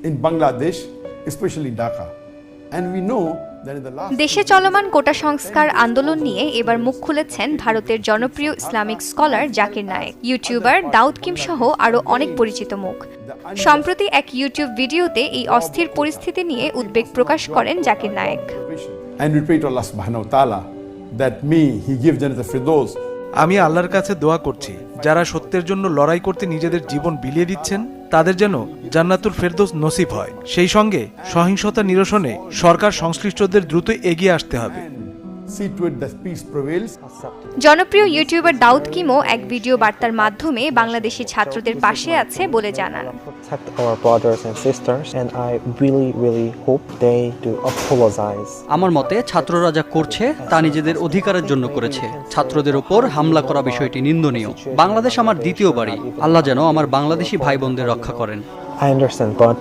in Bangladesh, especially Dhaka. And we know that in the last দেশে চলমান কোটা সংস্কার আন্দোলন নিয়ে এবার মুখ খুলেছেন ভারতের জনপ্রিয় Islamic scholar Zakir Naik, YouTuber Daud Kim সহ আরও অনেক পরিচিত মুখ। সম্প্রতি এক ইউটিউব ভিডিওতে এই অস্থির পরিস্থিতি নিয়ে উদ্বেগ প্রকাশ করেন Zakir Naik. And we pray to Allah subhanahu wa ta'ala that He give Jannat al-Firdaus. আমি আল্লাহর কাছে দোয়া করছি, যারা সত্যের জন্য লড়াই করতে নিজেদের জীবন বিলিয়ে দিচ্ছেন তাদের যেন জান্নাতুল ফেরদৌস নসিব হয়। সেই সঙ্গে সহিংসতা নিরসনে সরকার সংশ্লিষ্টদের দ্রুত এগিয়ে আসতে হবে। See to it that peace prevails. জনপ্রিয় ইউটিউবার দাউদ কিমও এক ভিডিও বার্তার মাধ্যমে বাংলাদেশি ছাত্রদের পাশে আছে বলে জানান। Protect our brothers and sisters, and I really hope they do apologize. আমার মতে ছাত্ররা যা করছে তা নিজেদের অধিকারের জন্য করেছে। ছাত্রদের ওপর হামলা করা বিষয়টি নিন্দনীয়। বাংলাদেশ আমার দ্বিতীয় বাড়ি। আল্লাহ যেন আমার বাংলাদেশি ভাই বোনদের রক্ষা করেন। I understand, but